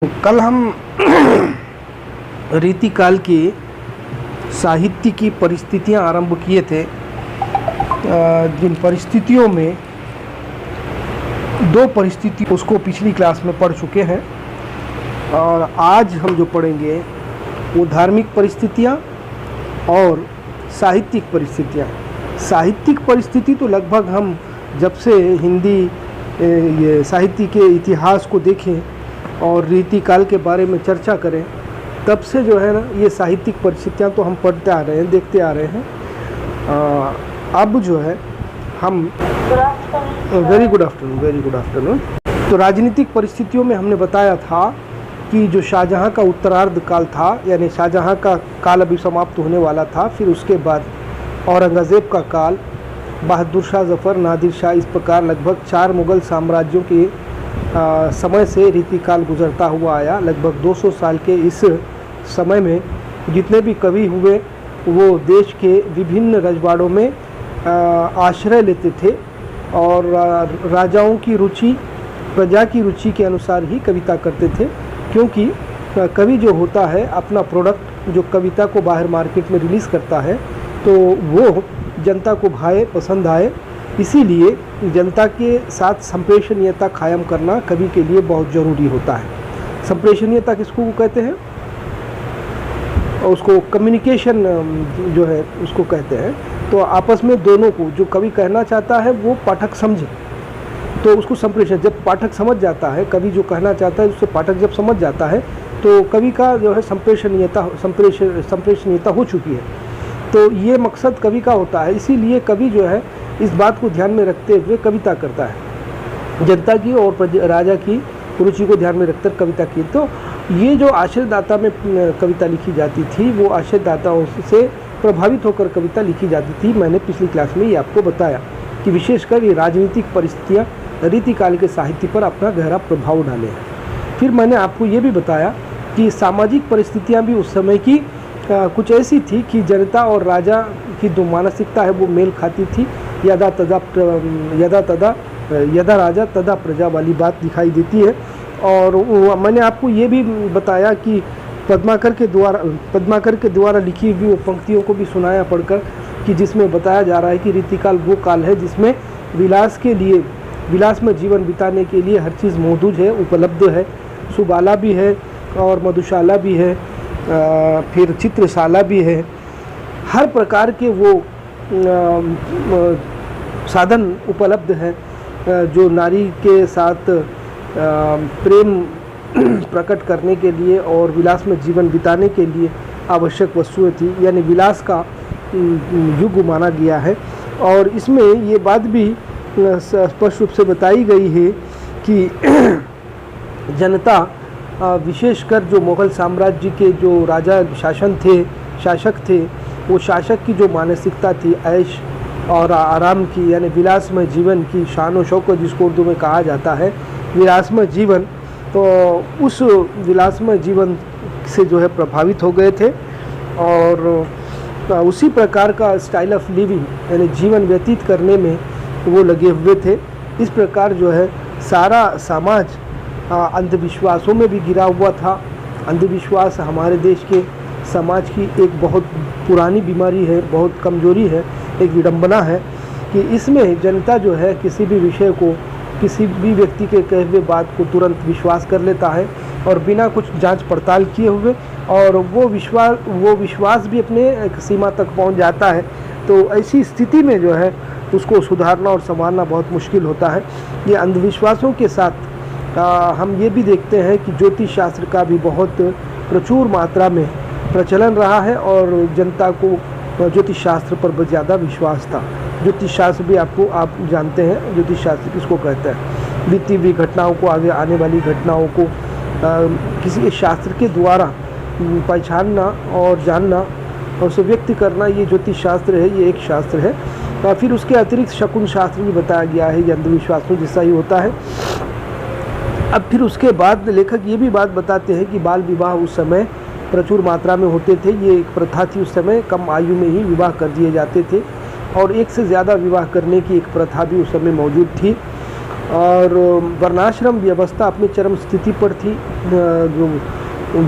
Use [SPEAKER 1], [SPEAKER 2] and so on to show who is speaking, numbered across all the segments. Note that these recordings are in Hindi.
[SPEAKER 1] कल हम रीतिकाल की साहित्य की परिस्थितियां आरंभ किए थे, जिन परिस्थितियों में दो परिस्थिति उसको पिछली क्लास में पढ़ चुके हैं और आज हम जो पढ़ेंगे वो धार्मिक परिस्थितियां और साहित्यिक परिस्थितियां। साहित्यिक परिस्थिति तो लगभग हम जब से हिंदी ये साहित्य के इतिहास को देखें और रीतिकाल के बारे में चर्चा करें तब से जो है ना ये साहित्यिक परिस्थितियाँ तो हम पढ़ते आ रहे हैं, देखते आ रहे हैं। अब जो है हम वेरी गुड आफ्टरनून। तो राजनीतिक परिस्थितियों में हमने बताया था कि जो शाहजहाँ का उत्तरार्ध काल था, यानी शाहजहाँ का काल अभी समाप्त होने वाला था, फिर उसके बाद औरंगज़ेब का काल, बहादुर शाह जफ़र, नादिर शाह, इस प्रकार लगभग 4 मुग़ल साम्राज्यों के समय से रीतिकाल गुजरता हुआ आया। लगभग 200 साल के इस समय में जितने भी कवि हुए वो देश के विभिन्न रजवाड़ों में आश्रय लेते थे और राजाओं की रुचि, प्रजा की रुचि के अनुसार ही कविता करते थे, क्योंकि कवि जो होता है अपना प्रोडक्ट जो कविता को बाहर मार्केट में रिलीज़ करता है तो वो जनता को भाए, पसंद आए। इसीलिए जनता के साथ संप्रेषणीयता कायम करना कवि के लिए बहुत ज़रूरी होता है। संप्रेषणीयता किसको कहते हैं? और उसको कम्युनिकेशन जो है उसको कहते हैं। तो आपस में दोनों को जो कवि कहना चाहता है वो पाठक समझे तो उसको संप्रेषण, जब पाठक समझ जाता है, कवि जो कहना चाहता है उससे पाठक जब समझ जाता है तो कवि का जो है संप्रेषणीयता हो चुकी है। तो ये मकसद कवि का होता है। इसीलिए कवि जो है इस बात को ध्यान में रखते हुए कविता करता है, जनता की और राजा की रुचि को ध्यान में रखकर कविता की। तो ये जो आश्रयदाता में कविता लिखी जाती थी वो आश्रयदाताओं से प्रभावित होकर कविता लिखी जाती थी। मैंने पिछली क्लास में ये आपको बताया कि विशेषकर ये राजनीतिक परिस्थितियाँ रीतिकाल के साहित्य पर अपना गहरा प्रभाव डाले हैं। फिर मैंने आपको ये भी बताया कि सामाजिक परिस्थितियाँ भी उस समय की कुछ ऐसी थी कि जनता और राजा की जो मानसिकता है वो मेल खाती थी। यदा राजा तदा प्रजा वाली बात दिखाई देती है। और मैंने आपको ये भी बताया कि पद्माकर के द्वारा लिखी हुई वो पंक्तियों को भी सुनाया पढ़कर कि जिसमें बताया जा रहा है कि रीतिकाल वो काल है जिसमें विलास में जीवन बिताने के लिए हर चीज़ मौजूद है, उपलब्ध है। सुबाला भी है और मधुशाला भी है, फिर चित्रशाला भी है। हर प्रकार के वो साधन उपलब्ध हैं जो नारी के साथ प्रेम प्रकट करने के लिए और विलास में जीवन बिताने के लिए आवश्यक वस्तुएं थी, यानी विलास का युग माना गया है। और इसमें ये बात भी स्पष्ट रूप से बताई गई है कि जनता, विशेषकर जो मुग़ल साम्राज्य के जो राजा शासक थे, वो शासक की जो मानसिकता थी ऐश और आराम की, यानी विलासमय जीवन की, शान और शौकत जिसको उर्दू में कहा जाता है, विलासमय जीवन, तो उस विलासमय जीवन से जो है प्रभावित हो गए थे और उसी प्रकार का स्टाइल ऑफ लिविंग यानी जीवन व्यतीत करने में वो लगे हुए थे। इस प्रकार जो है सारा समाज अंधविश्वासों में भी गिरा हुआ था। अंधविश्वास हमारे देश के समाज की एक बहुत पुरानी बीमारी है, बहुत कमजोरी है, एक विडंबना है कि इसमें जनता जो है किसी भी विषय को, किसी भी व्यक्ति के कहे हुए बात को तुरंत विश्वास कर लेता है और बिना कुछ जांच पड़ताल किए हुए, और वो विश्वास भी अपने एक सीमा तक पहुंच जाता है। तो ऐसी स्थिति में जो है उसको सुधारना और संभालना बहुत मुश्किल होता है। ये अंधविश्वासों के साथ हम ये भी देखते हैं कि ज्योतिष शास्त्र का भी बहुत प्रचुर मात्रा में प्रचलन रहा है और जनता को ज्योतिष शास्त्र पर ज़्यादा विश्वास था। ज्योतिष शास्त्र भी आप जानते हैं ज्योतिष शास्त्र किसको कहते हैं। बीती हुई घटनाओं को, आगे आने वाली घटनाओं को किसी एक शास्त्र के द्वारा पहचानना और जानना और उसे व्यक्त करना, ये ज्योतिष शास्त्र है, ये एक शास्त्र है। फिर उसके अतिरिक्त शकुन शास्त्र भी बताया गया है, ये अंधविश्वासों जैसा ही होता है। अब फिर उसके बाद लेखक ये भी बात बताते हैं कि बाल विवाह उस समय प्रचुर मात्रा में होते थे। ये एक प्रथा थी उस समय, कम आयु में ही विवाह कर दिए जाते थे और एक से ज़्यादा विवाह करने की एक प्रथा भी उस समय मौजूद थी। और वर्णाश्रम व्यवस्था अपनी चरम स्थिति पर थी। जो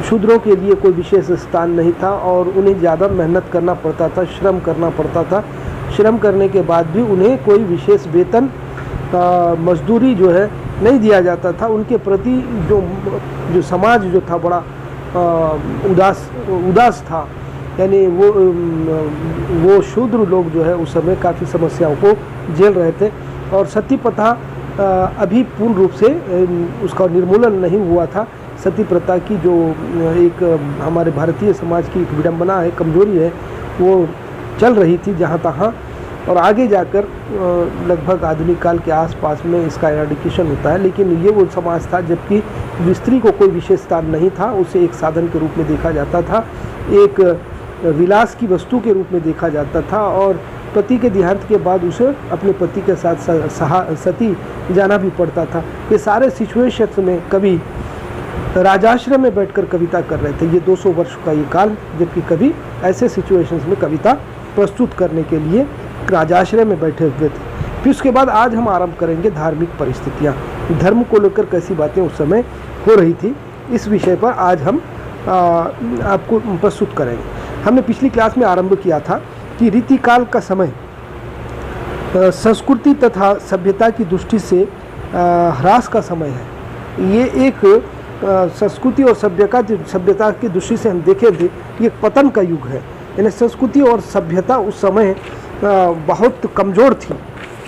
[SPEAKER 1] शूद्रों के लिए कोई विशेष स्थान नहीं था और उन्हें ज़्यादा मेहनत करना पड़ता था, श्रम करना पड़ता था। श्रम करने के बाद भी उन्हें कोई विशेष वेतन, मजदूरी जो है नहीं दिया जाता था। उनके प्रति जो समाज जो था बड़ा उदास था। यानी वो शूद्र लोग जो है उस समय काफ़ी समस्याओं को झेल रहे थे और सती प्रथा अभी पूर्ण रूप से उसका निर्मूलन नहीं हुआ था। सती प्रथा की जो एक हमारे भारतीय समाज की एक विडंबना है, कमजोरी है, वो चल रही थी जहाँ तहाँ, और आगे जाकर लगभग आधुनिक काल के आसपास में इसका एराडिकेशन होता है। लेकिन ये वो समाज था जबकि स्त्री को कोई विशेष स्थान नहीं था, उसे एक साधन के रूप में देखा जाता था, एक विलास की वस्तु के रूप में देखा जाता था और पति के देहांत के बाद उसे अपने पति के साथ सती जाना भी पड़ता था। ये सारे सिचुएशंस में कवि राजाश्रम में बैठकर कविता कर रहे थे। ये 200 वर्ष का ये काल, जबकि कवि ऐसे सिचुएशंस में कविता प्रस्तुत करने के लिए राजाश्रय में बैठे हुए थे। फिर उसके बाद आज हम आरंभ करेंगे धार्मिक परिस्थितियाँ, धर्म को लेकर कैसी बातें उस समय हो रही थी, इस विषय पर आज हम आपको प्रस्तुत करेंगे। हमने पिछली क्लास में आरंभ किया था कि रीतिकाल का समय संस्कृति तथा सभ्यता की दृष्टि से ह्रास का समय है। ये एक संस्कृति और सभ्यता की दृष्टि से हम देखें थे, ये पतन का युग है। यानी संस्कृति और सभ्यता उस समय बहुत कमज़ोर थी।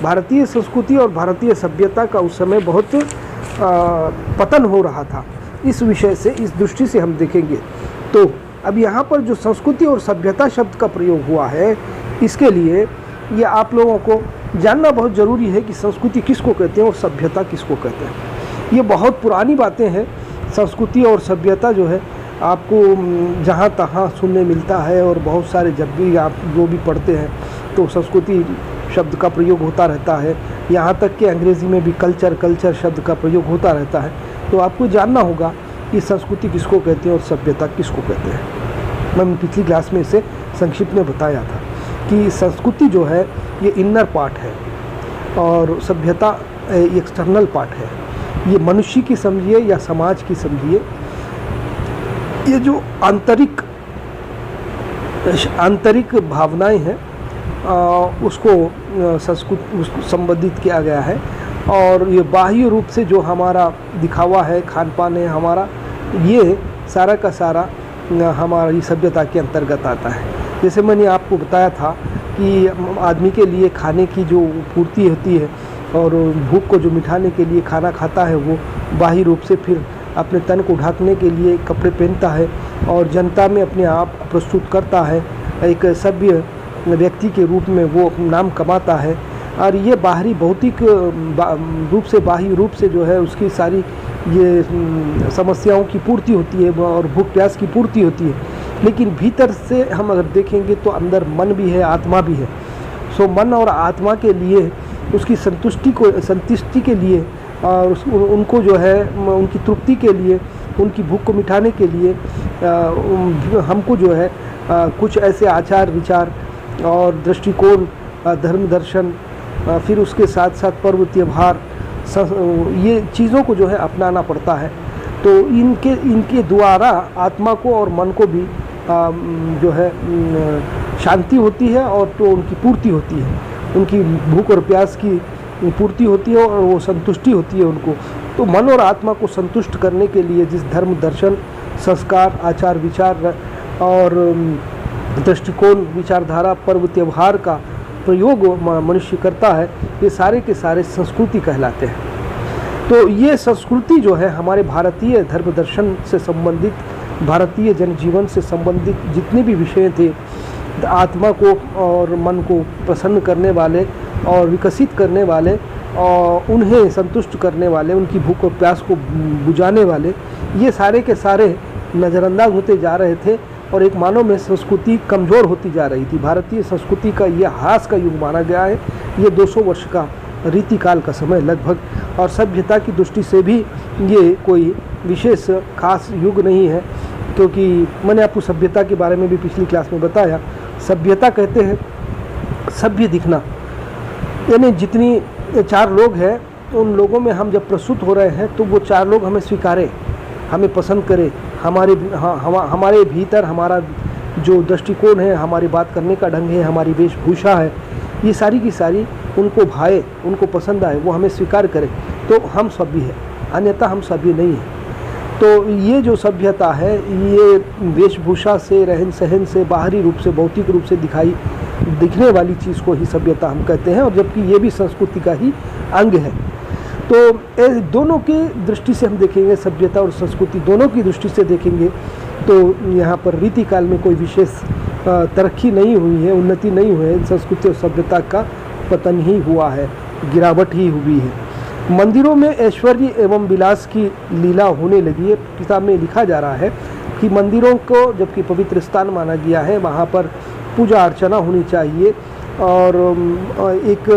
[SPEAKER 1] भारतीय संस्कृति और भारतीय सभ्यता का उस समय बहुत पतन हो रहा था। इस विषय से, इस दृष्टि से हम देखेंगे। तो अब यहाँ पर जो संस्कृति और सभ्यता शब्द का प्रयोग हुआ है, इसके लिए ये आप लोगों को जानना बहुत ज़रूरी है कि संस्कृति किसको कहते हैं और सभ्यता किसको कहते हैं। ये बहुत पुरानी बातें हैं। संस्कृति और सभ्यता जो है आपको जहाँ तहाँ सुनने मिलता है और बहुत सारे, जब भी आप जो भी पढ़ते हैं तो संस्कृति शब्द का प्रयोग होता रहता है। यहाँ तक कि अंग्रेज़ी में भी कल्चर शब्द का प्रयोग होता रहता है। तो आपको जानना होगा कि संस्कृति किसको कहते हैं और सभ्यता किसको कहते हैं। मैंने पिछली क्लास में इसे संक्षिप्त में बताया था कि संस्कृति जो है ये इनर पार्ट है और सभ्यता एक्सटर्नल पार्ट है। ये मनुष्य की समझिए या समाज की समझिए, ये जो आंतरिक भावनाएं हैं उसको संबोधित किया गया है। और ये बाह्य रूप से जो हमारा दिखावा है, खान पान है हमारा, ये सारा का सारा हमारी सभ्यता के अंतर्गत आता है। जैसे मैंने आपको बताया था कि आदमी के लिए खाने की जो पूर्ति होती है और भूख को जो मिटाने के लिए खाना खाता है, वो बाह्य रूप से फिर अपने तन को ढकने के लिए कपड़े पहनता है और जनता में अपने आप को प्रस्तुत करता है, एक सभ्य व्यक्ति के रूप में वो नाम कमाता है। और ये बाहरी भौतिक रूप से, बाह्य रूप से जो है उसकी सारी ये समस्याओं की पूर्ति होती है और भूख प्यास की पूर्ति होती है। लेकिन भीतर से हम अगर देखेंगे तो अंदर मन भी है, आत्मा भी है। सो मन और आत्मा के लिए, उसकी संतुष्टि के लिए और उनको जो है उनकी तृप्ति के लिए, उनकी भूख को मिटाने के लिए हमको जो है कुछ ऐसे आचार विचार और दृष्टिकोण, धर्म दर्शन, फिर उसके साथ साथ पर्व त्योहार, ये चीज़ों को जो है अपनाना पड़ता है। तो इनके द्वारा आत्मा को और मन को भी जो है शांति होती है और तो उनकी पूर्ति होती है, उनकी भूख और प्यास की पूर्ति होती है और वो संतुष्टि होती है उनको। तो मन और आत्मा को संतुष्ट करने के लिए जिस धर्म दर्शन, संस्कार, आचार विचार और दृष्टिकोण, विचारधारा, पर्व त्योहार का प्रयोग मनुष्य करता है, ये सारे के सारे संस्कृति कहलाते हैं। तो ये संस्कृति जो है हमारे भारतीय धर्म दर्शन से संबंधित, भारतीय जनजीवन से संबंधित जितने भी विषय थे, आत्मा को और मन को प्रसन्न करने वाले और विकसित करने वाले और उन्हें संतुष्ट करने वाले, उनकी भूख और प्यास को बुझाने वाले, ये सारे के सारे नज़रअंदाज होते जा रहे थे और एक मानव में संस्कृति कमज़ोर होती जा रही थी। भारतीय संस्कृति का यह ह्रास का युग माना गया है। ये 200 वर्ष का रीतिकाल का समय लगभग, और सभ्यता की दृष्टि से भी ये कोई विशेष खास युग नहीं है, क्योंकि मैंने आपको सभ्यता के बारे में भी पिछली क्लास में बताया। सभ्यता कहते हैं सभ्य दिखना, यानी जितनी 4 लोग हैं उन लोगों में हम जब प्रस्तुत हो रहे हैं तो वो 4 लोग हमें स्वीकारें, हमें पसंद करें, हमारे भीतर हमारा जो दृष्टिकोण है, हमारी बात करने का ढंग है, हमारी वेशभूषा है, ये सारी की सारी उनको भाए, उनको पसंद आए, वो हमें स्वीकार करें, तो हम सभ्य हैं, अन्यथा हम सभ्य नहीं हैं। तो ये जो सभ्यता है, ये वेशभूषा से, रहन सहन से, बाहरी रूप से, भौतिक रूप से दिखने वाली चीज़ को ही सभ्यता हम कहते हैं, और जबकि ये भी संस्कृति का ही अंग है। तो दोनों की दृष्टि से हम देखेंगे, सभ्यता और संस्कृति दोनों की दृष्टि से देखेंगे, तो यहाँ पर रीतिकाल में कोई विशेष तरक्की नहीं हुई है, उन्नति नहीं हुई है, संस्कृति और सभ्यता का पतन ही हुआ है, गिरावट ही हुई है। मंदिरों में ऐश्वर्य एवं विलास की लीला होने लगी है। किताब में लिखा जा रहा है कि मंदिरों को जबकि पवित्र स्थान माना गया है, वहाँ पर पूजा अर्चना होनी चाहिए, और एक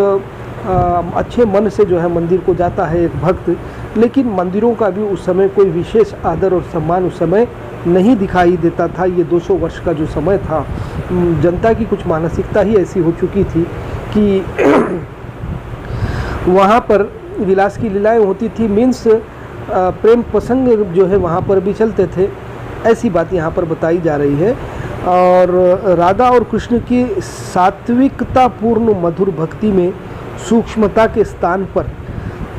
[SPEAKER 1] अच्छे मन से जो है मंदिर को जाता है एक भक्त, लेकिन मंदिरों का भी उस समय कोई विशेष आदर और सम्मान उस समय नहीं दिखाई देता था। ये 200 वर्ष का जो समय था, जनता की कुछ मानसिकता ही ऐसी हो चुकी थी कि वहाँ पर विलास की लीलाएं होती थी, मीन्स प्रेम प्रसंग जो है वहाँ पर भी चलते थे, ऐसी बात यहाँ पर बताई जा रही है। और राधा और कृष्ण की सात्विकता पूर्ण मधुर भक्ति में सूक्ष्मता के स्थान पर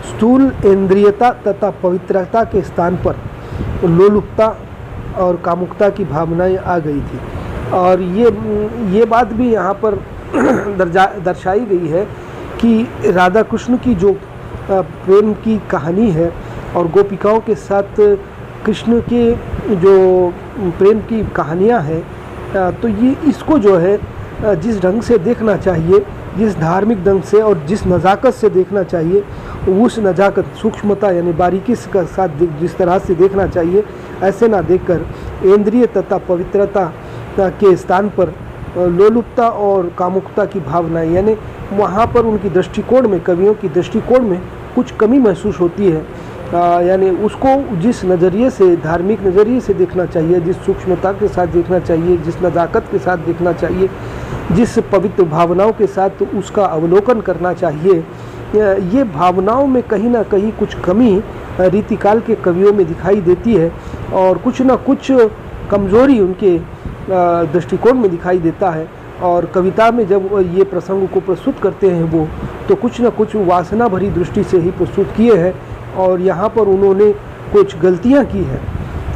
[SPEAKER 1] स्थूल इंद्रियता तथा पवित्रता के स्थान पर लोलुपता और कामुकता की भावनाएं आ गई थी। और ये बात भी यहाँ पर दर्शाई गई है कि राधा कृष्ण की जो प्रेम की कहानी है और गोपिकाओं के साथ कृष्ण के जो प्रेम की कहानियाँ हैं, तो ये इसको जो है जिस ढंग से देखना चाहिए, जिस धार्मिक ढंग से और जिस नज़ाकत से देखना चाहिए, उस नज़ाकत सूक्ष्मता यानी बारीकी के साथ जिस तरह से देखना चाहिए, ऐसे ना देखकर इंद्रिय तथा पवित्रता के स्थान पर लोलुपता और कामुकता की भावना, यानी वहाँ पर उनकी दृष्टिकोण में, कवियों की दृष्टिकोण में कुछ कमी महसूस होती है। यानी उसको जिस नज़रिए से, धार्मिक नज़रिए से देखना चाहिए, जिस सूक्ष्मता के साथ देखना चाहिए, जिस नज़ाकत के साथ देखना चाहिए, जिस पवित्र भावनाओं के साथ उसका अवलोकन करना चाहिए, ये भावनाओं में कहीं ना कहीं कुछ कमी रीतिकाल के कवियों में दिखाई देती है, और कुछ ना कुछ कमज़ोरी उनके दृष्टिकोण में दिखाई देता है। और कविता में जब ये प्रसंग को प्रस्तुत करते हैं वो, तो कुछ न कुछ वासना भरी दृष्टि से ही प्रस्तुत किए हैं, और यहाँ पर उन्होंने कुछ गलतियाँ की हैं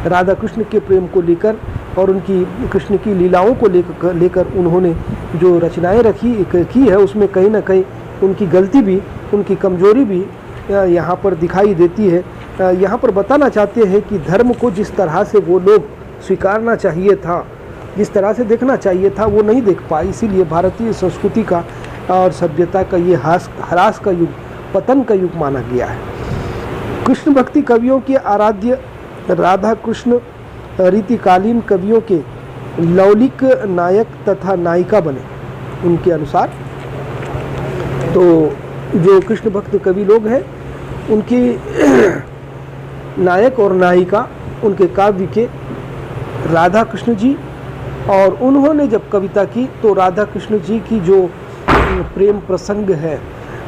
[SPEAKER 1] राधा कृष्ण के प्रेम को लेकर, और उनकी कृष्ण की लीलाओं को लेकर उन्होंने जो रचनाएं की है, उसमें कहीं ना कहीं उनकी गलती भी, उनकी कमजोरी भी यहाँ पर दिखाई देती है। यहाँ पर बताना चाहते हैं कि धर्म को जिस तरह से वो लोग स्वीकारना चाहिए था, जिस तरह से देखना चाहिए था, वो नहीं देख पाए। इसीलिए भारतीय संस्कृति का और सभ्यता का ये ह्रास का युग, पतन का युग माना गया है। कृष्ण भक्ति कवियों के आराध्य राधा कृष्ण रीतिकालीन कवियों के लौलिक नायक तथा नायिका बने। उनके अनुसार तो जो कृष्ण भक्त कवि लोग हैं, उनके नायक और नायिका उनके काव्य के राधा कृष्ण जी, और उन्होंने जब कविता की तो राधा कृष्ण जी की जो प्रेम प्रसंग है,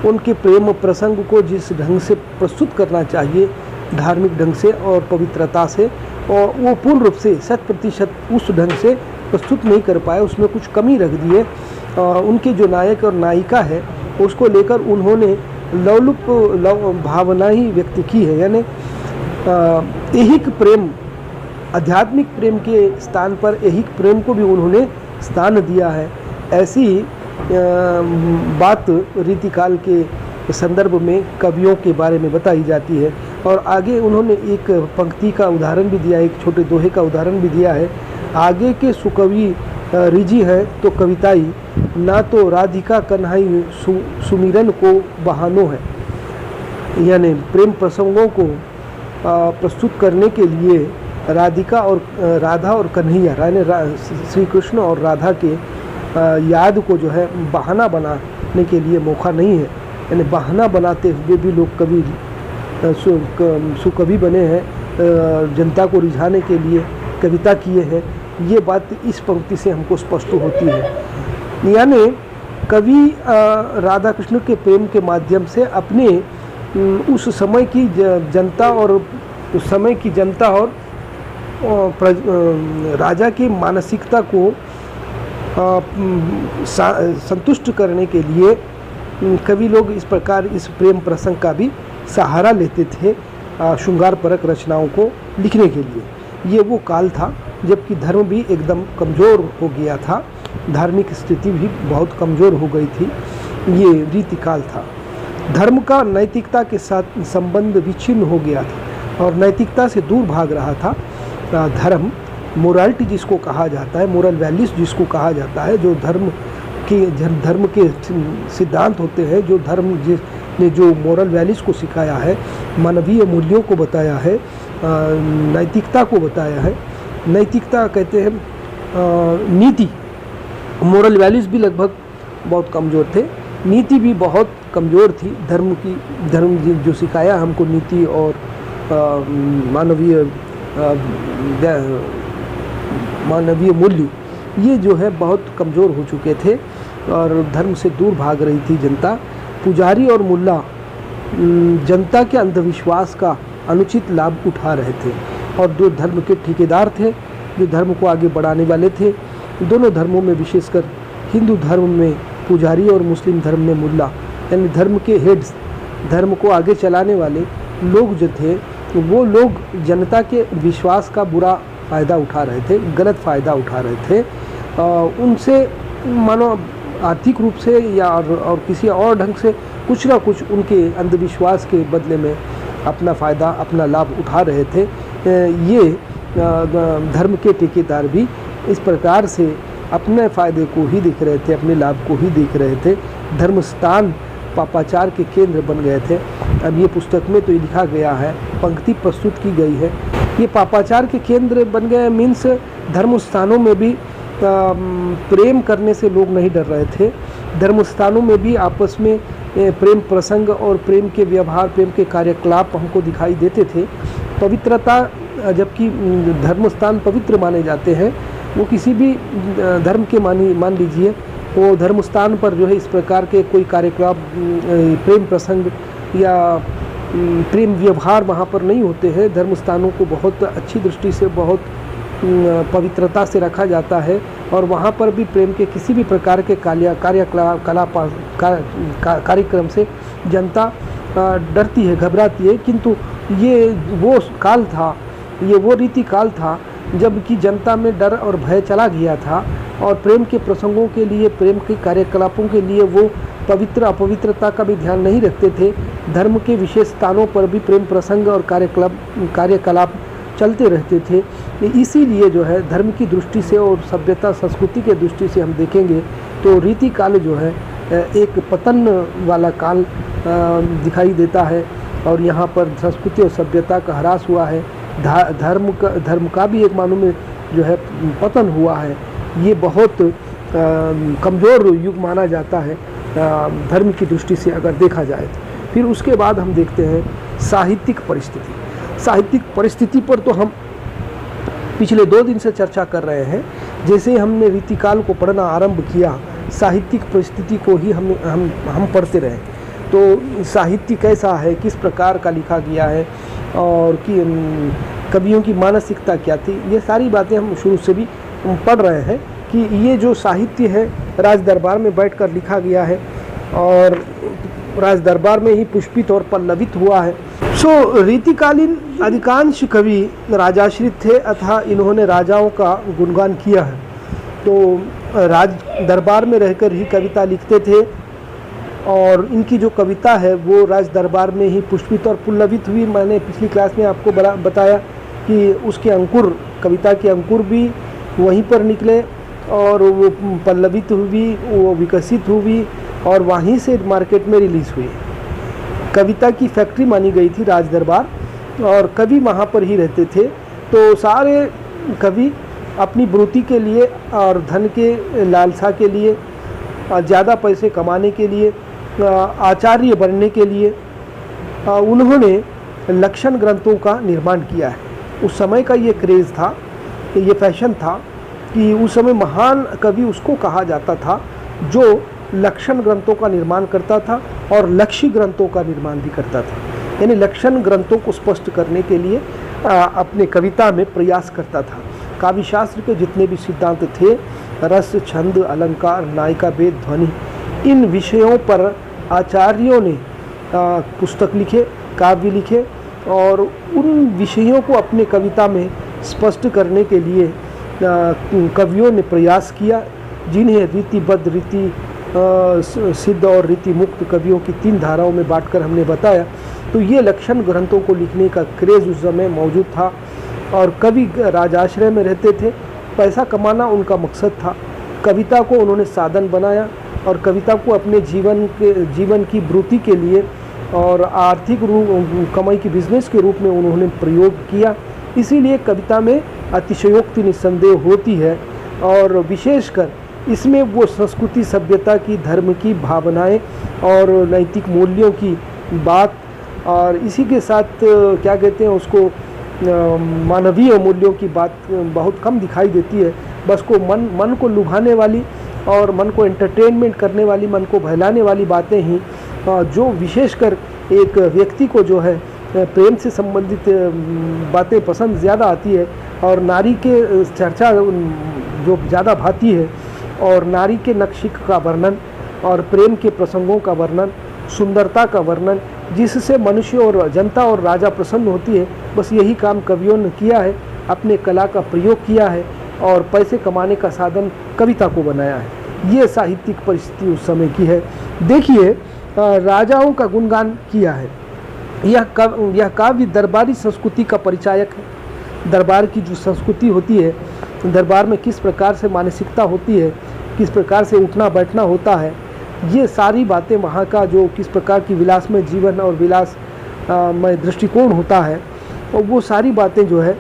[SPEAKER 1] उनके प्रेम प्रसंग को जिस ढंग से प्रस्तुत करना चाहिए, धार्मिक ढंग से और पवित्रता से, और वो पूर्ण रूप से 100% उस ढंग से प्रस्तुत नहीं कर पाए, उसमें कुछ कमी रख दी है। उनके जो नायक और नायिका है, उसको लेकर उन्होंने लौलुप भावना ही व्यक्त की है, यानी ऐहिक प्रेम, आध्यात्मिक प्रेम के स्थान पर ऐहिक प्रेम को भी उन्होंने स्थान दिया है। ऐसी बात रीतिकाल के संदर्भ में कवियों के बारे में बताई जाती है। और आगे उन्होंने एक पंक्ति का उदाहरण भी दिया, एक छोटे दोहे का उदाहरण भी दिया है। आगे के सुकवि रिजी है तो कविताई, ना तो राधिका कन्हई सुमिरन को बहानो है। यानी प्रेम प्रसंगों को प्रस्तुत करने के लिए राधा और कन्हैया, यानी श्री कृष्ण और राधा के याद को जो है बहाना बनाने के लिए मौका नहीं है। यानी बहाना बनाते हुए भी लोग कवि सुकवि बने हैं, जनता को रिझाने के लिए कविता किए हैं। ये बात इस पंक्ति से हमको स्पष्ट होती है। यानी कवि राधा कृष्ण के प्रेम के माध्यम से अपने उस समय की जनता और उस समय की जनता और राजा की मानसिकता को संतुष्ट करने के लिए कवि लोग इस प्रकार इस प्रेम प्रसंग का भी सहारा लेते थे श्रृंगार परक रचनाओं को लिखने के लिए। ये वो काल था जबकि धर्म भी एकदम कमज़ोर हो गया था, धार्मिक स्थिति भी बहुत कमज़ोर हो गई थी। ये रीतिकाल था। धर्म का नैतिकता के साथ संबंध विच्छिन्न हो गया था और नैतिकता से दूर भाग रहा था। धर्म मोरालिटी जिसको कहा जाता है, मोरल वैल्यूज जिसको कहा जाता है, जो धर्म के सिद्धांत होते हैं, जो धर्म जिसने जो मोरल वैल्यूज को सिखाया है, मानवीय मूल्यों को बताया है, नैतिकता को बताया है। नैतिकता कहते हैं नीति, मोरल वैल्यूज भी लगभग बहुत कमज़ोर थे, नीति भी बहुत कमज़ोर थी। धर्म जो सिखाया हमको नीति और मानवीय मूल्य, ये जो है बहुत कमज़ोर हो चुके थे और धर्म से दूर भाग रही थी जनता। पुजारी और मुल्ला जनता के अंधविश्वास का अनुचित लाभ उठा रहे थे और दो धर्म के ठेकेदार थे जो धर्म को आगे बढ़ाने वाले थे। दोनों धर्मों में, विशेषकर हिंदू धर्म में पुजारी और मुस्लिम धर्म में मुल्ला, यानी धर्म के हेड्स, धर्म को आगे चलाने वाले लोग जो थे, वो लोग जनता के विश्वास का बुरा फ़ायदा उठा रहे थे, गलत फ़ायदा उठा रहे थे। उनसे मानो आर्थिक रूप से या और किसी और ढंग से कुछ ना कुछ उनके अंधविश्वास के बदले में अपना फ़ायदा, अपना लाभ उठा रहे थे। ये धर्म के ठेकेदार भी इस प्रकार से अपने फ़ायदे को ही देख रहे थे, अपने लाभ को ही देख रहे थे। धर्म स्थान पापाचार के केंद्र बन गए थे। अब ये पुस्तक में तो ये लिखा गया है, पंक्ति प्रस्तुत की गई है, ये पापाचार के केंद्र बन गए। मीन्स धर्म स्थानों में भी प्रेम करने से लोग नहीं डर रहे थे। धर्म स्थानों में भी आपस में प्रेम प्रसंग और प्रेम के व्यवहार, प्रेम के कार्यकलाप हमको दिखाई देते थे। पवित्रता, जबकि धर्म स्थान पवित्र माने जाते हैं, वो किसी भी धर्म के मान लीजिए, वो धर्म स्थान पर जो है इस प्रकार के कोई कार्यकलाप, प्रेम प्रसंग या प्रेम व्यवहार वहाँ पर नहीं होते हैं। धर्म स्थानों को बहुत अच्छी दृष्टि से, बहुत पवित्रता से रखा जाता है और वहाँ पर भी प्रेम के किसी भी प्रकार के कार्यक्रम से जनता डरती है, घबराती है। किंतु ये वो काल था, ये वो रीति काल था जबकि जनता में डर और भय चला गया था और प्रेम के प्रसंगों के लिए, प्रेम के कार्यकलापों के लिए वो पवित्र अपवित्रता का भी ध्यान नहीं रखते थे। धर्म के विशेष स्थानों पर भी प्रेम प्रसंग और कार्यकलाप चलते रहते थे। इसीलिए जो है धर्म की दृष्टि से और सभ्यता संस्कृति के दृष्टि से हम देखेंगे तो रीति काल जो है एक पतन वाला काल दिखाई देता है और यहाँ पर संस्कृति और सभ्यता का ह्रास हुआ है। धर्म का भी एक मानों में जो है पतन हुआ है। ये बहुत कमज़ोर युग माना जाता है धर्म की दृष्टि से अगर देखा जाए तो। फिर उसके बाद हम देखते हैं साहित्यिक परिस्थिति। साहित्यिक परिस्थिति पर तो हम पिछले 2 दिन से चर्चा कर रहे हैं। जैसे हमने रीतिकाल को पढ़ना आरंभ किया, साहित्यिक परिस्थिति को ही हम पढ़ते रहे। तो साहित्य कैसा है, किस प्रकार का लिखा गया है और कि कवियों की मानसिकता क्या थी, ये सारी बातें हम शुरू से भी पढ़ रहे हैं कि ये जो साहित्य है राज दरबार में बैठकर लिखा गया है और राज दरबार में ही पुष्पित और पल्लवित हुआ है। रीतिकालीन अधिकांश कवि राजाश्रित थे अतः इन्होंने राजाओं का गुणगान किया है। तो राज दरबार में रहकर ही कविता लिखते थे और इनकी जो कविता है वो राज दरबार में ही पुष्पित और पुल्लवित हुई। मैंने पिछली क्लास में आपको बताया कि उसके अंकुर, कविता के अंकुर भी वहीं पर निकले और वो पल्लवित हुई, वो विकसित हुई और वहीं से मार्केट में रिलीज़ हुई। कविता की फैक्ट्री मानी गई थी राज दरबार और कवि वहाँ पर ही रहते थे। तो सारे कवि अपनी वृत्ति के लिए और धन के लालसा के लिए, ज़्यादा पैसे कमाने के लिए, आचार्य बनने के लिए उन्होंने लक्षण ग्रंथों का निर्माण किया है। उस समय का ये क्रेज़ था, ये फैशन था कि उस समय महान कवि उसको कहा जाता था जो लक्षण ग्रंथों का निर्माण करता था और लक्ष्य ग्रंथों का निर्माण भी करता था। यानी लक्षण ग्रंथों को स्पष्ट करने के लिए अपने कविता में प्रयास करता था। काव्य शास्त्र के जितने भी सिद्धांत थे, रस, छंद, अलंकार, नायिका भेद, ध्वनि, इन विषयों पर आचार्यों ने पुस्तक लिखे, काव्य लिखे और उन विषयों को अपने कविता में स्पष्ट करने के लिए कवियों ने प्रयास किया, जिन्हें रीतिबद्ध, रीति सिद्ध और रीति मुक्त कवियों की 3 धाराओं में बांटकर हमने बताया। तो ये लक्षण ग्रंथों को लिखने का क्रेज़ उस समय मौजूद था और कवि राजाश्रय में रहते थे, पैसा कमाना उनका मकसद था। कविता को उन्होंने साधन बनाया और कविता को अपने जीवन की वृत्ति के लिए और आर्थिक कमाई की बिजनेस के रूप में उन्होंने प्रयोग किया। इसीलिए कविता में अतिशयोक्ति निस्संदेह होती है और विशेषकर इसमें वो संस्कृति, सभ्यता की, धर्म की भावनाएं और नैतिक मूल्यों की बात और इसी के साथ क्या कहते हैं उसको मानवीय मूल्यों की बात बहुत कम दिखाई देती है। बस को मन को लुभाने वाली और मन को एंटरटेनमेंट करने वाली, मन को बहलाने वाली बातें ही जो विशेषकर एक व्यक्ति को जो है प्रेम से संबंधित बातें पसंद ज़्यादा आती है और नारी के चर्चा जो ज़्यादा भाती है और नारी के नक्शिक का वर्णन और प्रेम के प्रसंगों का वर्णन, सुंदरता का वर्णन, जिससे मनुष्य और जनता और राजा प्रसन्न होती है। बस यही काम कवियों ने किया है, अपने कला का प्रयोग किया है और पैसे कमाने का साधन कविता को बनाया है। ये साहित्यिक परिस्थिति उस समय की है। देखिए, राजाओं का गुणगान किया है। यह काव्य दरबारी संस्कृति का परिचायक है। दरबार की जो संस्कृति होती है, दरबार में किस प्रकार से मानसिकता होती है, किस प्रकार से उठना बैठना होता है, ये सारी बातें वहाँ का जो किस प्रकार की विलासमय जीवन और विलासमय दृष्टिकोण होता है, और वो सारी बातें जो है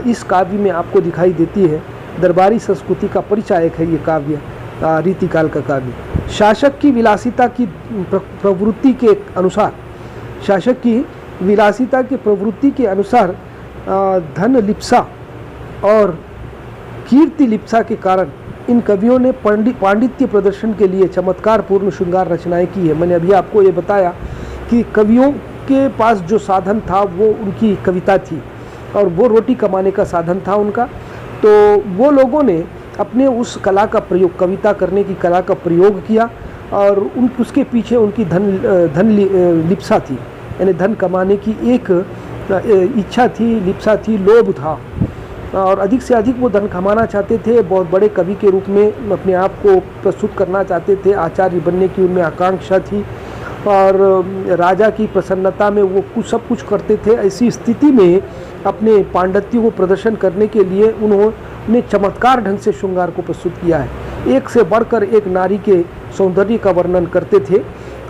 [SPEAKER 1] इस काव्य में आपको दिखाई देती है। दरबारी संस्कृति का परिचायक है ये काव्य, रीतिकाल का काव्य। शासक की विलासिता की प्रवृत्ति के अनुसार, शासक की विलासिता की प्रवृत्ति के अनुसार धन लिप्सा और कीर्ति लिप्सा के कारण इन कवियों ने पांडित्य प्रदर्शन के लिए चमत्कारपूर्ण श्रृंगार रचनाएं की है। मैंने अभी आपको ये बताया कि कवियों के पास जो साधन था वो उनकी कविता थी और वो रोटी कमाने का साधन था उनका। तो वो लोगों ने अपने उस कला का प्रयोग, कविता करने की कला का प्रयोग किया और उसके पीछे उनकी धन लिप्सा थी, यानी धन कमाने की एक इच्छा थी, लिप्सा थी, लोभ था और अधिक से अधिक वो धन कमाना चाहते थे। बहुत बड़े कवि के रूप में अपने आप को प्रस्तुत करना चाहते थे, आचार्य बनने की उनमें आकांक्षा थी और राजा की प्रसन्नता में वो सब कुछ करते थे। ऐसी स्थिति में अपने पांडित्य को प्रदर्शन करने के लिए उन्होंने चमत्कार ढंग से श्रृंगार को प्रस्तुत किया है। एक से बढ़कर एक नारी के सौंदर्य का वर्णन करते थे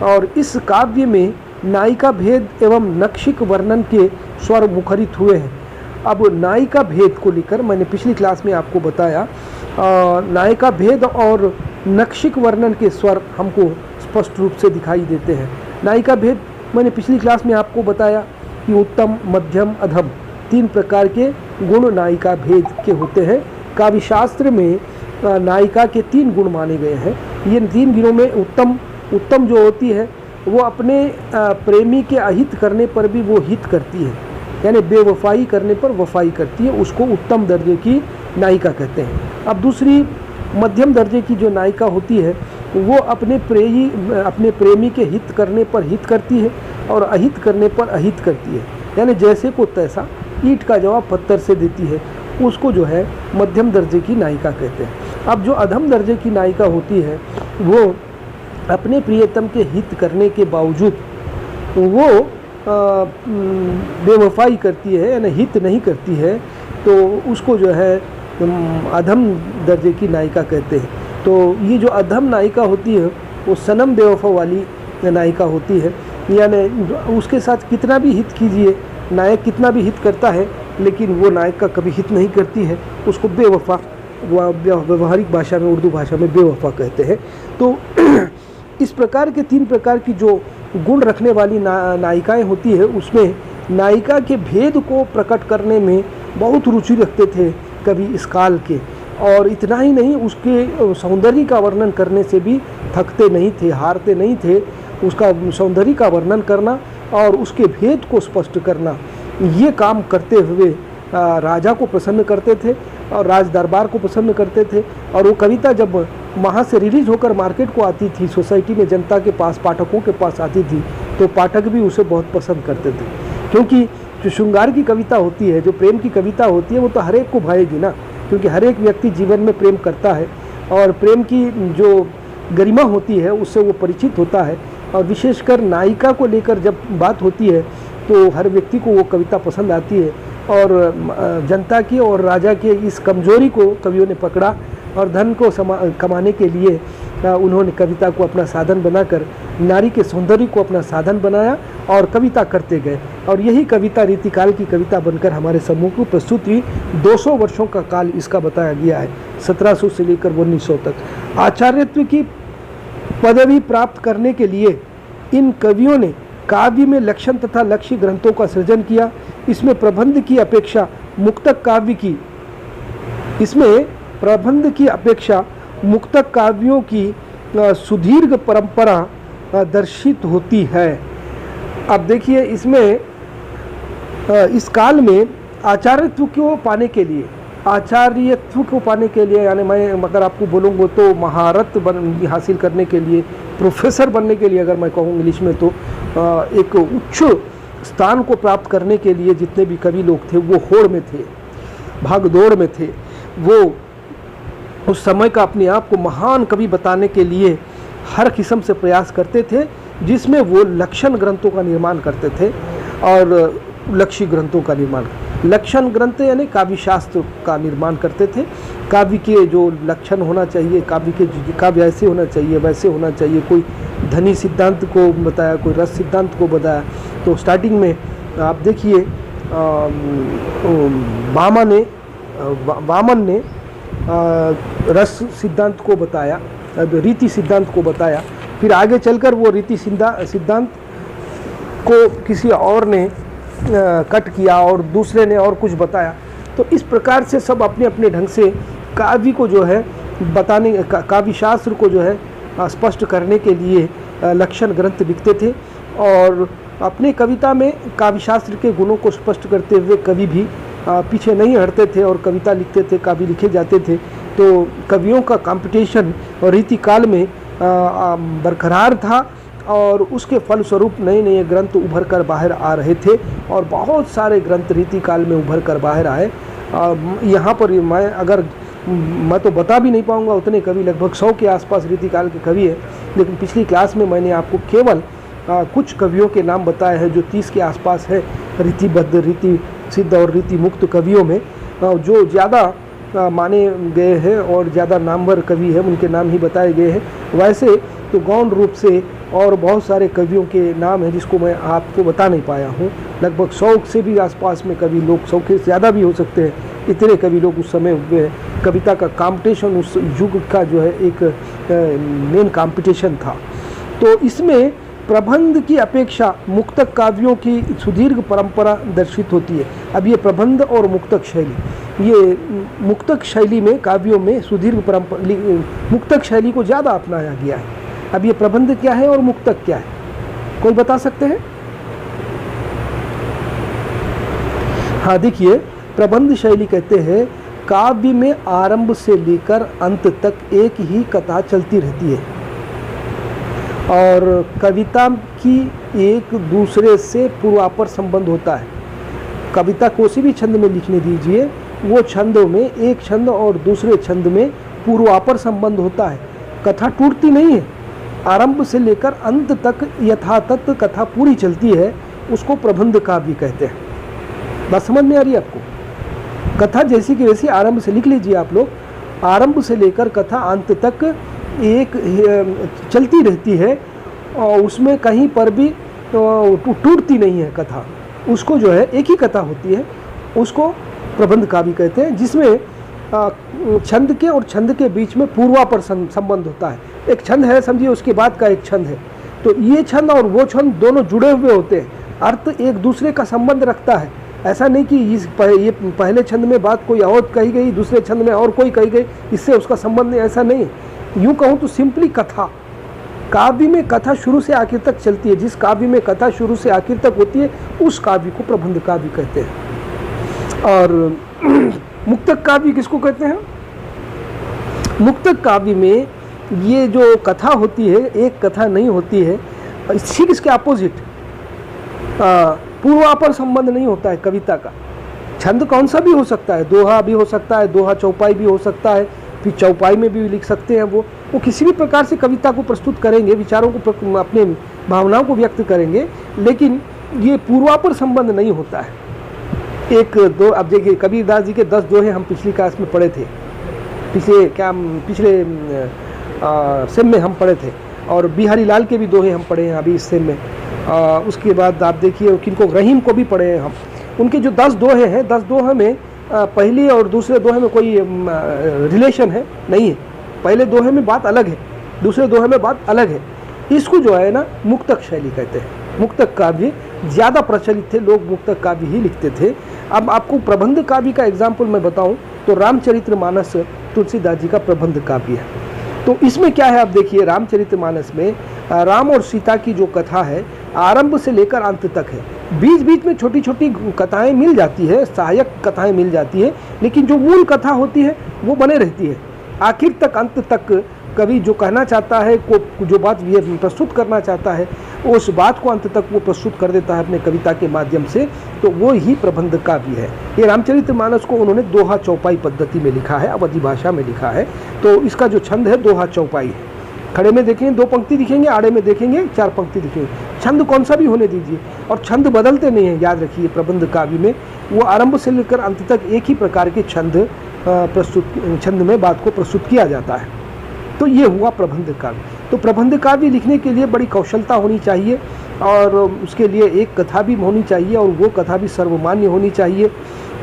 [SPEAKER 1] और इस काव्य में नायिका भेद एवं नक्षिक वर्णन के स्वर मुखरित हुए हैं। अब नायिका भेद को लेकर मैंने पिछली क्लास में आपको बताया, नायिका भेद और नक्षिक वर्णन के स्वर हमको स्पष्ट रूप से दिखाई देते हैं। नायिका भेद मैंने पिछली क्लास में आपको बताया कि उत्तम, मध्यम, अधम 3 प्रकार के गुण नायिका भेद के होते हैं। काव्य शास्त्र में नायिका के 3 गुण माने गए हैं। ये 3 गुणों में उत्तम जो होती है वो अपने प्रेमी के अहित करने पर भी वो हित करती है, यानी बेवफाई करने पर वफाई करती है, उसको उत्तम दर्जे की नायिका कहते हैं। अब दूसरी मध्यम दर्जे की जो नायिका होती है वो अपने प्रेमी के हित करने पर हित करती है और अहित करने पर अहित करती है, यानी जैसे को तैसा, ईंट का जवाब पत्थर से देती है, उसको जो है मध्यम दर्जे की नायिका कहते हैं। अब जो अधम दर्जे की नायिका होती है वो अपने प्रियतम के हित करने के बावजूद वो बेवफाई करती है, यानी हित नहीं करती है, तो उसको जो है अधम दर्जे की नायिका कहते हैं। तो ये जो अधम नायिका होती है वो सनम बेवफा वाली नायिका होती है, यानी उसके साथ कितना भी हित कीजिए, नायक कितना भी हित करता है लेकिन वो नायिका कभी हित नहीं करती है, उसको बेवफा, व्यवहारिक भाषा में, उर्दू भाषा में बेवफा कहते हैं। तो इस प्रकार के 3 प्रकार की जो गुण रखने वाली नायिकाएं होती है उसमें नायिका के भेद को प्रकट करने में बहुत रुचि रखते थे कवि इस काल के, और इतना ही नहीं, उसके सौंदर्य का वर्णन करने से भी थकते नहीं थे, हारते नहीं थे। उसका सौंदर्य का वर्णन करना और उसके भेद को स्पष्ट करना, ये काम करते हुए राजा को प्रसन्न करते थे और राज दरबार को प्रसन्न करते थे। और वो कविता जब वहाँ से रिलीज होकर मार्केट को आती थी, सोसाइटी में जनता के पास, पाठकों के पास आती थी, तो पाठक भी उसे बहुत पसंद करते थे। क्योंकि जो श्रृंगार की कविता होती है, जो प्रेम की कविता होती है, वो तो हर एक को भाएगी ना, क्योंकि हर एक व्यक्ति जीवन में प्रेम करता है और प्रेम की जो गरिमा होती है उससे वो परिचित होता है। और विशेषकर नायिका को लेकर जब बात होती है तो हर व्यक्ति को वो कविता पसंद आती है। और जनता की और राजा के इस कमजोरी को कवियों ने पकड़ा और धन को कमाने के लिए उन्होंने कविता को अपना साधन बनाकर नारी के सौंदर्य को अपना साधन बनाया और कविता करते गए। और यही कविता रीतिकाल की कविता बनकर हमारे सम्मुख को प्रस्तुत हुई। 200 वर्षों का काल इसका बताया गया है, 1700 से लेकर 1900 तक। आचार्यत्व की पदवी प्राप्त करने के लिए इन कवियों ने काव्य में लक्षण तथा लक्ष्य ग्रंथों का सृजन किया। इसमें प्रबंध की अपेक्षा मुक्तक काव्यों की सुदीर्घ परंपरा दर्शित होती है। अब देखिए, इसमें इस काल में आचार्यत्व को पाने के लिए यानी मैं अगर आपको बोलूँगा तो महारत हासिल करने के लिए, प्रोफेसर बनने के लिए अगर मैं कहूँ इंग्लिश में, तो एक उच्च स्थान को प्राप्त करने के लिए जितने भी कवि लोग थे वो होड़ में थे, भागदौड़ में थे। वो उस समय का अपने आप को महान कवि बताने के लिए हर किस्म से प्रयास करते थे, जिसमें वो लक्षण ग्रंथों का निर्माण करते थे और लक्ष्य ग्रंथों का निर्माण। लक्षण ग्रंथ यानी काव्य शास्त्र का निर्माण करते थे। काव्य के जो लक्षण होना चाहिए, काव्य ऐसे होना चाहिए, वैसे होना चाहिए। कोई ध्वनि सिद्धांत को बताया, कोई रस सिद्धांत को बताया। तो स्टार्टिंग में आप देखिए वामन ने रस सिद्धांत को बताया, रीति सिद्धांत को बताया। फिर आगे चलकर वो रीति सिद्धांत को किसी और ने कट किया और दूसरे ने और कुछ बताया। तो इस प्रकार से सब अपने अपने ढंग से काव्य को जो है बताने, काव्य शास्त्र को जो है स्पष्ट करने के लिए लक्षण ग्रंथ लिखते थे। और अपने कविता में काव्य शास्त्र के गुणों को स्पष्ट करते हुए कवि भी पीछे नहीं हटते थे और कविता लिखते थे, काव्य लिखे जाते थे। तो कवियों का कंपटीशन और रीतिकाल में बरकरार था और उसके फलस्वरूप नए नए ग्रंथ उभर कर बाहर आ रहे थे और बहुत सारे ग्रंथ रीतिकाल में उभर कर बाहर आए। यहाँ पर मैं तो बता भी नहीं पाऊँगा, उतने कवि लगभग 100 के आसपास रीतिकाल के कवि हैं। लेकिन पिछली क्लास में मैंने आपको केवल कुछ कवियों के नाम बताए हैं जो 30 के आसपास है, रीतिबद्ध, रीति सिद्ध और रीति मुक्त कवियों में। जो ज़्यादा माने गए हैं और ज़्यादा नामवर कवि हैं उनके नाम ही बताए गए हैं। वैसे तो गौण रूप से और बहुत सारे कवियों के नाम हैं जिसको मैं आपको बता नहीं पाया हूँ। लगभग 100 से भी आसपास में कवि लोग, 100 से ज़्यादा भी हो सकते हैं, इतने कवि लोग उस समय हुए हैं। कविता का कंपटीशन उस युग का जो है एक मेन कंपटीशन था। तो इसमें प्रबंध की अपेक्षा मुक्तक काव्यों की सुदीर्घ परंपरा दर्शित होती है। अब ये प्रबंध और मुक्तक शैली, ये मुक्तक शैली में काव्यों में सुदीर्घ परंपरा, मुक्तक शैली को ज़्यादा अपनाया गया है। अब ये प्रबंध क्या है और मुक्तक क्या है, कोई बता सकते हैं? हाँ, देखिए, प्रबंध शैली कहते हैं काव्य में आरंभ से लेकर अंत तक एक ही कथा चलती रहती है और कविता की एक दूसरे से पूर्वापर संबंध होता है। कविता कोई भी छंद में लिखने दीजिए, वो छंदों में एक छंद और दूसरे छंद में पूर्वापर संबंध होता है। कथा टूटती नहीं है, आरंभ से लेकर अंत तक यथातथ कथा पूरी चलती है, उसको प्रबंध काव्य कहते हैं। बात समझ में आ रही है आपको? कथा जैसी कि वैसी आरंभ से लिख लीजिए आप लोग, आरंभ से लेकर कथा अंत तक एक चलती रहती है और उसमें कहीं पर भी टूटती नहीं है कथा। उसको जो है एक ही कथा होती है, उसको प्रबंध काव्य कहते हैं, जिसमें छंद के और छंद के बीच में पूर्वापर संबंध होता है। एक छंद है, समझिए, उसके बाद का एक छंद है, तो ये छंद और वो छंद दोनों जुड़े हुए होते हैं, अर्थ एक दूसरे का संबंध रखता है। ऐसा नहीं कि ये पहले छंद में बात कोई और कही गई, दूसरे छंद में और कोई कही गई, इससे उसका संबंध नहीं, ऐसा नहीं है। यूँ कहूँ तो सिंपली कथा, काव्य में कथा शुरू से आखिर तक चलती है, जिस काव्य में कथा शुरू से आखिर तक होती है उस काव्य को प्रबंध काव्य कहते हैं। और मुक्तक काव्य किसको कहते हैं? मुक्तक काव्य में ये जो कथा होती है, एक कथा नहीं होती है, ठीक इसके अपोजिट पूर्वापर संबंध नहीं होता है कविता का। छंद कौन सा भी हो सकता है, दोहा भी हो सकता है, दोहा चौपाई भी हो सकता है, फिर चौपाई में भी लिख सकते हैं। वो किसी भी प्रकार से कविता को प्रस्तुत करेंगे, विचारों को, अपने भावनाओं को व्यक्त करेंगे, लेकिन ये पूर्वापर संबंध नहीं होता है। एक दो, अब देखिए कबीरदास जी के 10 दोहे हम पिछली क्लास में पढ़े थे, पिछले सेम में हम पढ़े थे, और बिहारी लाल के भी दोहे हम पढ़े हैं अभी इस सेम में। उसके बाद आप देखिए किनको, रहीम को भी पढ़े हैं हम। उनके जो 10 दोहे हैं, 10 दोहे में पहली और दूसरे दोहे में कोई रिलेशन है नहीं है। पहले दोहे में बात अलग है, दूसरे दोहे में बात अलग है। इसको जो है ना मुक्तक शैली कहते हैं। मुक्तक काव्य ज़्यादा प्रचलित थे, लोग मुक्तक काव्य ही लिखते थे। अब आपको प्रबंध काव्य का एग्जाम्पल मैं बताऊं तो रामचरितमानस तुलसीदास जी का प्रबंध काव्य है। तो इसमें क्या है, आप देखिए रामचरितमानस में राम और सीता की जो कथा है आरंभ से लेकर अंत तक है। बीच बीच में छोटी छोटी कथाएं मिल जाती है, सहायक कथाएं मिल जाती है, लेकिन जो मूल कथा होती है वो बने रहती है। आखिर तक अंत तक कवि जो कहना चाहता है, को जो बात ये प्रस्तुत करना चाहता है, उस बात को अंत तक वो प्रस्तुत कर देता है अपने कविता के माध्यम से। तो वो ही प्रबंध काव्य है। ये रामचरितमानस को उन्होंने दोहा चौपाई पद्धति में लिखा है, अवधी भाषा में लिखा है। तो इसका जो छंद है दोहा चौपाई है। खड़े में देखेंगे 2 पंक्ति दिखेंगे, आड़े में देखेंगे 4 पंक्ति दिखेंगे। छंद कौन सा भी होने दीजिए, और छंद बदलते नहीं हैं, याद रखिए। प्रबंध काव्य में वो आरंभ से लेकर अंत तक एक ही प्रकार के छंद में बात को प्रस्तुत किया जाता है। तो ये हुआ प्रबंध काव्य। तो प्रबंध काव्य लिखने के लिए बड़ी कौशलता होनी चाहिए, और उसके लिए एक कथा भी होनी चाहिए, और वो कथा भी सर्वमान्य होनी चाहिए,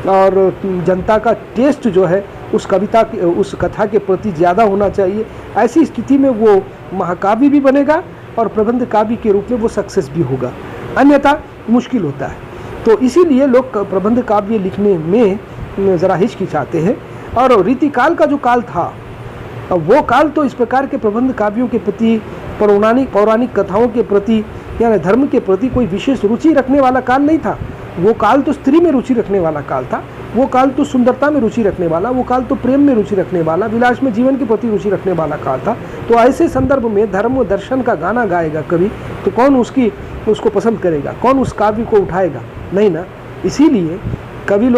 [SPEAKER 1] और जनता का टेस्ट जो है उस कथा के प्रति ज़्यादा होना चाहिए। ऐसी स्थिति में वो महाकाव्य भी बनेगा और प्रबंध काव्य के रूप में वो सक्सेस भी होगा, अन्यथा मुश्किल होता है। तो इसीलिए लोग प्रबंध काव्य लिखने में ज़रा हिचकिचाते हैं। और रीतिकाल का जो काल था, वो काल तो इस प्रकार के प्रबंध काव्यों के प्रति, पौराणिक कथाओं के प्रति, यानी धर्म के प्रति कोई विशेष रुचि रखने वाला काल नहीं था। वो काल तो स्त्री में रुचि रखने वाला काल था, वो काल तो सुंदरता में रुचि रखने वाला, वो काल तो प्रेम में रुचि रखने वाला, विलास में जीवन के प्रति रुचि रखने वाला काल था। तो ऐसे संदर्भ में धर्म दर्शन का गाना गाएगा कवि, तो कौन उसको पसंद करेगा, कौन उस काव्य को उठाएगा? नहीं ना। इसीलिए कवि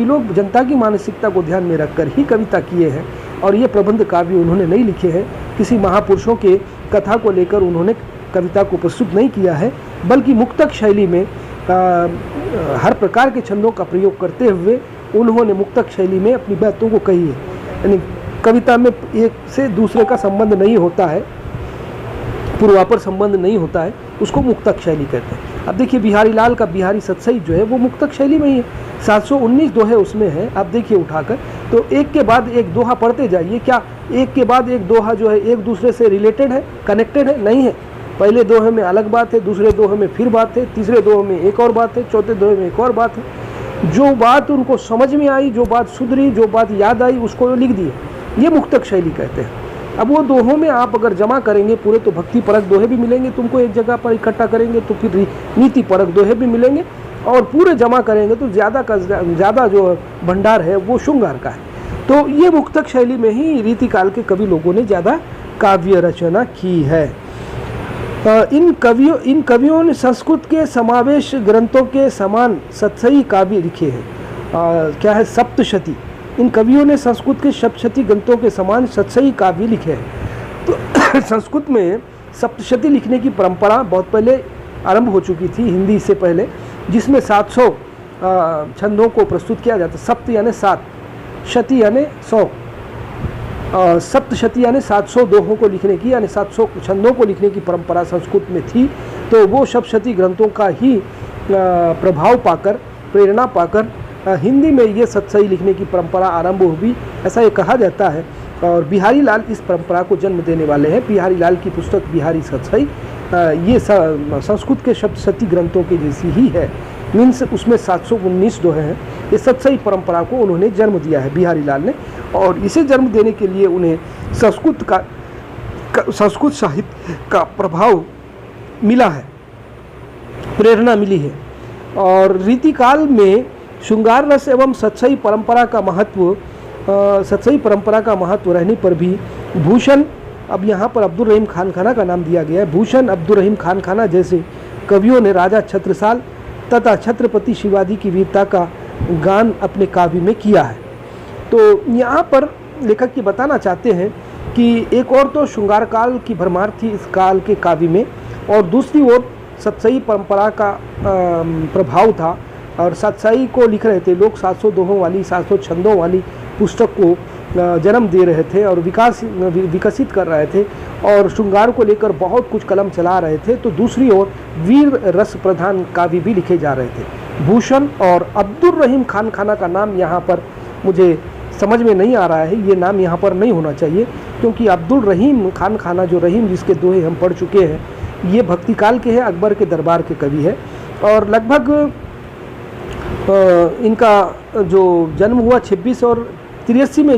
[SPEAKER 1] लोग जनता की मानसिकता को ध्यान में रखकर ही कविता किए हैं। और ये प्रबंध काव्य उन्होंने नहीं लिखे हैं, किसी महापुरुषों के कथा को लेकर उन्होंने कविता को प्रस्तुत नहीं किया है, बल्कि मुक्तक शैली में हर प्रकार के छंदों का प्रयोग करते हुए उन्होंने मुक्तक शैली में अपनी बातों को कही है। यानी कविता में एक से दूसरे का संबंध नहीं होता है, पूर्वापर संबंध नहीं होता है, उसको मुक्तक शैली कहते हैं। अब देखिए बिहारी लाल का बिहारी सतसई जो है वो मुक्तक शैली में ही है। 719 दोहे उसमें है, आप देखिए उठाकर। तो एक के बाद एक दोहा पढ़ते जाइए। क्या एक के बाद एक दोहा जो है एक दूसरे से रिलेटेड है, कनेक्टेड है? नहीं है। पहले दोहे में अलग बात है, दूसरे दोहे में फिर बात है, तीसरे दोहे में एक और बात है, चौथे दोहे में एक और बात है। जो बात उनको समझ में आई, जो बात सुधरी, जो बात याद आई, उसको लिख दिए। ये मुक्तक शैली कहते हैं। अब वो दोहों में आप अगर जमा करेंगे पूरे, तो भक्ति परक दोहे भी मिलेंगे तुमको, एक जगह पर इकट्ठा करेंगे तो फिर नीति परक दोहे भी मिलेंगे, और पूरे जमा करेंगे तो ज़्यादा जो भंडार है वो शृंगार का है। तो ये मुक्तक शैली में ही रीतिकाल के कवि लोगों ने ज़्यादा काव्य रचना की है। इन कवियों ने संस्कृत के समावेश ग्रंथों के समान सतसई काव्य लिखे हैं। क्या है? सप्तशती। इन कवियों ने संस्कृत के सप्तशती ग्रंथों के समान सतसई काव्य लिखे हैं। तो संस्कृत में सप्तशती लिखने की परंपरा बहुत पहले आरंभ हो चुकी थी, हिंदी से पहले, जिसमें 700 छंदों को प्रस्तुत किया जाता। सप्त यानी 7, शती यानी 100, सप्तशती यानी 700 दोहों को लिखने की, यानी 700 छंदों को लिखने की परंपरा संस्कृत में थी। तो वो सप्तशती ग्रंथों का ही प्रभाव पाकर, प्रेरणा पाकर हिंदी में ये सतसई लिखने की परंपरा आरंभ हुई, ऐसा ये कहा जाता है। और बिहारी लाल इस परंपरा को जन्म देने वाले हैं। बिहारी लाल की पुस्तक बिहारी सतसई ये संस्कृत के सप्तशती ग्रंथों की जैसी ही है, मीन्स उसमें 719 दोहे हैं। ये सतसई परंपरा को उन्होंने जन्म दिया है बिहारी लाल ने, और इसे जन्म देने के लिए उन्हें संस्कृत का संस्कृत साहित्य का प्रभाव मिला है, प्रेरणा मिली है। और रीतिकाल में श्रृंगार रस एवं सत्सई परंपरा का महत्व रहने पर भी भूषण, अब यहाँ पर अब्दुल रहीम खान खाना का नाम दिया गया है, भूषण अब्दुल रहीम खान खाना जैसे कवियों ने राजा छत्रसाल तथा छत्रपति शिवाजी की वीरता का गान अपने काव्य में किया है। तो यहाँ पर लेखक ये बताना चाहते हैं कि एक और तो श्रृंगार काल की भरमार थी इस काल के काव्य में, और दूसरी ओर सत्सई परंपरा का प्रभाव था, और सत्सई को लिख रहे थे लोग, 700 दोहों वाली 700 छंदों वाली पुस्तक को जन्म दे रहे थे और विकसित कर रहे थे, और श्रृंगार को लेकर बहुत कुछ कलम चला रहे थे। तो दूसरी ओर वीर रस प्रधान काव्य भी लिखे जा रहे थे। भूषण और अब्दुल रहीम खान खाना का नाम यहाँ पर मुझे समझ में नहीं आ रहा है, ये नाम यहाँ पर नहीं होना चाहिए, क्योंकि अब्दुल रहीम खान खाना, जो रहीम जिसके दोहे हम पढ़ चुके हैं, ये भक्ति काल के हैं, अकबर के दरबार के कवि है। और लगभग इनका जो जन्म हुआ 26 और 83 में